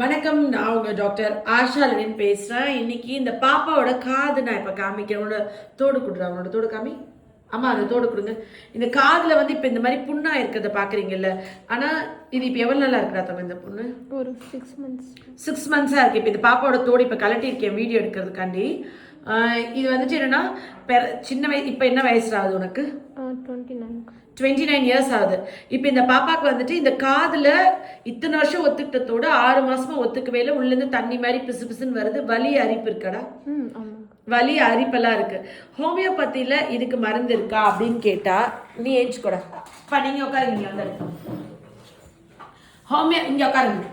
வணக்கம். நான் உங்க டாக்டர் ஆஷா லெனின் பேசுறேன். இன்னைக்கு இந்த பாப்பாவோட காது நான் இப்ப காமிக்கிறேன். உன்னோட தோடு கொடுறா, உன்னோட தோடு காமி. அம்மா அந்த தோடு கொடுங்க. இந்த காதுல வந்து இப்ப இந்த மாதிரி புண்ணா இருக்கிறத பாக்குறீங்கல்ல. ஆனா இது இப்ப எவ்வளவு நாளா இருக்கிறா தம்பி இந்த புண்ணு? ஒரு 6 months. 6 months இருக்கு. இப்ப இந்த பாப்பாவோட தோடு இப்ப கலட்டி இருக்கேன் வீடியோ எடுக்கிறதுக்காண்டி. இது வந்துட்டு என்னன்னா சின்ன வயசு. இப்ப என்ன வயசு ஆகுது உனக்கு? 29 years ஆகுது. இப்போ இந்த பாப்பாக்கு வந்துட்டு இந்த காதுல இத்தனை வருஷம் ஒத்துக்கிட்டதோட 6 மாசமா ஒத்துக்கவே இல்லை. உள்ள இருந்து தண்ணி மாதிரி பிசு பிசுன்னு வருது. வலி அரிப்பு இருக்கடா? வலி அரிப்பெல்லாம் இருக்கு. ஹோமியோபதியில இதுக்கு மருந்து இருக்கா அப்படின்னு கேட்டா நீ ஏஞ்சுக்கூட நீங்க உட்காருங்க. அந்த இங்க உட்காருங்க.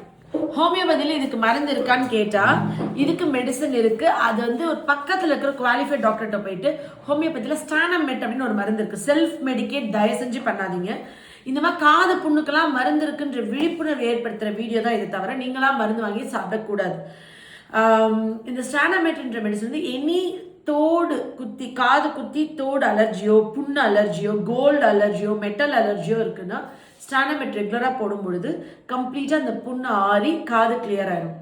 ஹோமியோபதியில இதுக்கு மருந்து இருக்கான்னு கேட்டா இதுக்கு மெடிசன் இருக்கு. அது வந்து ஒரு பக்கத்துல இருக்கிற குவாலிஃபைட் டாக்டர்கிட்ட போயிட்டு ஹோமியோபதியில ஸ்டானமெட் அப்படின்னு ஒரு மருந்து இருக்கு. செல்ஃப் மெடிகேட் தயவு செஞ்சு பண்ணாதீங்க. இந்த மாதிரி காது புண்ணுக்கெல்லாம் மருந்து இருக்குன்ற விழிப்புணர்வு ஏற்படுத்துற வீடியோ தான் இது, தவிர நீங்களாம் மருந்து வாங்கி சாப்பிடக்கூடாது. இந்த ஸ்டானமெட்ன்ற மெடிசன் வந்து எனி தோடு குத்தி, காது குத்தி தோடு அலர்ஜியோ, புண்ணு அலர்ஜியோ, கோல்டு அலர்ஜியோ, மெட்டல் அலர்ஜியோ இருக்குன்னா ஸ்டானமெட் ரெகுலராக போடும் பொழுது கம்ப்ளீட்டாக அந்த புண்ணு ஆறி காது கிளியர் ஆயிடும்.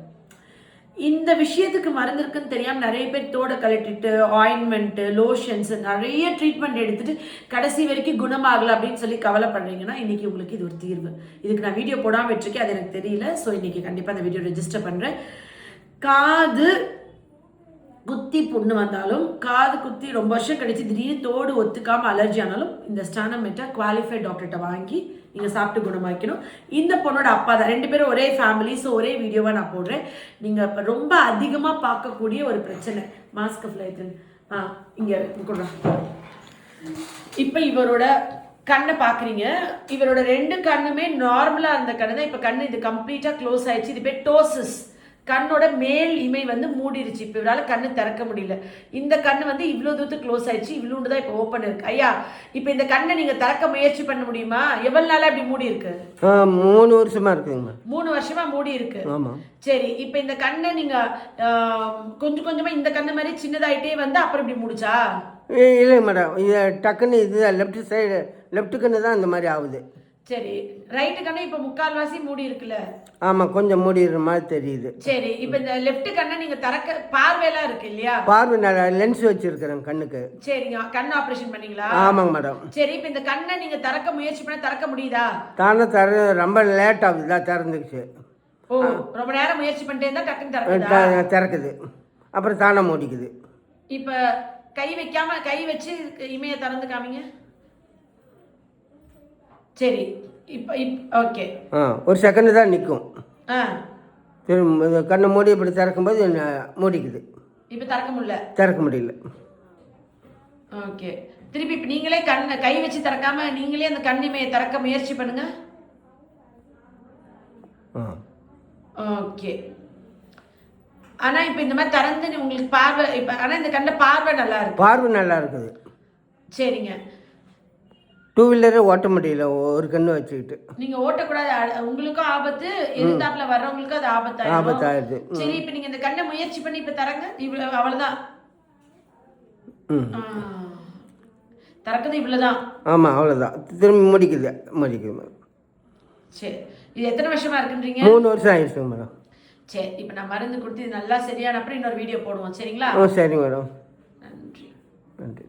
இந்த விஷயத்துக்கு மருந்து இருக்குன்னு தெரியாமல் நிறைய பேர் தோடை கலட்டிட்டு ஆயின்மெண்ட்டு, லோஷன்ஸ், நிறைய ட்ரீட்மெண்ட் எடுத்துட்டு கடைசி வரைக்கும் குணமாகலை அப்படின்னு சொல்லி கவலைப்படுறீங்கன்னா இன்னைக்கு உங்களுக்கு இது ஒரு தீர்வு. இதுக்கு நான் வீடியோ போடாமல் வச்சிருக்கேன், அது எனக்கு தெரியல. ஸோ இன்னைக்கு கண்டிப்பாக அந்த வீடியோ ரெஜிஸ்டர் பண்ணுறேன். காது குத்தி புண்ணு வந்தாலும், காது குத்தி ரொம்ப வருஷம் கழிச்சு திடீர்னு தோடு ஒத்துக்காம அலர்ஜி ஆனாலும் இந்த ஸ்டானமெட்டை குவாலிஃபைட் டாக்டர்கிட்ட வாங்கி நீங்கள் சாப்பிட்டு குணமாக்கணும். இந்த பொண்ணோட அப்பா தான், 2 பேரும் ஒரே ஃபேமிலி. ஸோ ஒரே வீடியோவாக நான் போடுறேன். நீங்கள் இப்போ ரொம்ப அதிகமாக பார்க்கக்கூடிய ஒரு பிரச்சனை மாஸ்க் ஃப்ளைட்டன். இங்கே கொடுறேன். இப்போ இவரோட கண்ணை பார்க்குறீங்க. இவரோட 2 கண்ணுமே நார்மலாக இருந்த கண்ணு தான் இப்போ கண்ணு இது கம்ப்ளீட்டாக க்ளோஸ் ஆயிடுச்சு. இது பேர் டோசிஸ். கண்ணோட மேல் இமை வந்து மூடிடுச்சு. இப்போ இவரால் கண்ணு திறக்க முடியல. இந்த கண்ணு வந்து இவ்வளோ தூரத்துக்கு க்ளோஸ் ஆயிடுச்சு. இவ்வளோண்டு தான் இப்போ ஓப்பன் இருக்கு. ஐயா, இப்போ இந்த கண்ணை நீங்கள் திறக்க முயற்சி பண்ண முடியுமா? எவ்வளவு நாளா இப்படி மூடி இருக்கு? 3 வருஷமா இருக்குங்க. 3 வருஷமா மூடி இருக்கு. ஆமாம். சரி, இப்போ இந்த கண்ணை நீங்கள் கொஞ்சம் கொஞ்சமாக இந்த கண்ணு மாதிரி சின்னதாயிட்டே வந்து அப்புறம் இப்படி முடிச்சா? இல்லைங்க மேடம், இது டக்குன்னு இது லெஃப்ட் சைடு, லெஃப்ட் கண்ணு தான் இந்த மாதிரி ஆகுது. சரி, ரைட்டு கண்ணு இப்போ 3/4 மூடி இருக்குல்ல? ஆமாம், கொஞ்சம் மூடிடுற மாதிரி தெரியுது. சரி, இப்போ இந்த லெஃப்ட் கண்ணை நீங்கள் திறக்க பார்வையெல்லாம் இருக்கு இல்லையா? பார்வை நல்லா லென்ஸ் வச்சிருக்கிறேன் கண்ணுக்கு. சரிங்க, கண் ஆப்ரேஷன் பண்ணீங்களா? ஆமாங்க மேடம். சரி, இப்போ இந்த கண்ணை நீங்கள் திறக்க முயற்சி பண்ண திறக்க முடியுதா? தானே ரொம்ப லேட் ஆகுது, தான் திறந்துக்குச்சு. ஓ, ரொம்ப நேரம் முயற்சி பண்ணிட்டே இருந்தா டக்குன்னு திறக்குது, அப்புறம் தானே மூடிக்குது. இப்போ கை வைக்காம கை வச்சு இமையை திறந்து காமிங்க. சரி, இப்போ ஓகே. ஒரு செகண்ட் தான் நிற்கும். திரும்ப கண்ணை மூடி இப்படி திறக்கும்போது மூடிக்குது. இப்போ திறக்க முடியல. ஓகே, திருப்பி இப்போ நீங்களே கை வச்சு திறக்காம நீங்களே அந்த கண்ணிமையை திறக்க முயற்சி பண்ணுங்க. ஓகே, ஆனா இப்போ இந்த மாதிரி திறந்து உங்களுக்கு பார்வை இப்போ, ஆனா இந்த கண்ணில் பார்வை நல்லா இருக்கு. பார்வை நல்லா இருக்குது. சரிங்க. 2 வீலரே ஓட்ட முடியல ஒரு கண்ணு வச்சுக்கிட்டு. நீங்க ஓட்டக்கூடாது, உங்களுக்கும் ஆபத்து, எதிர்த்தாப்புல வர்றவங்களுக்கும் அது ஆபத்தாயிருது. சரி, இப்போ நீங்க இந்த கண்ணை முயற்சி பண்ணி இப்போ தரங்க. இவ்வளவு, அவ்வளவுதான். திறக்குது, இவ்வளவுதான். ஆமா, அவ்வளவுதான். திரும்பி முடிக்குது. சரி, இது எத்தனை வருஷமா இருக்குன்றீங்க? 3 வருஷம் ஆயிடுச்சுங்க மேடம். சரி, இப்போ நான் மருந்து கொடுத்து இது நல்லா சரியான அப்புறம் இன்னொரு வீடியோ போடுவோம். சரிங்களா? சரிங்க மேடம்.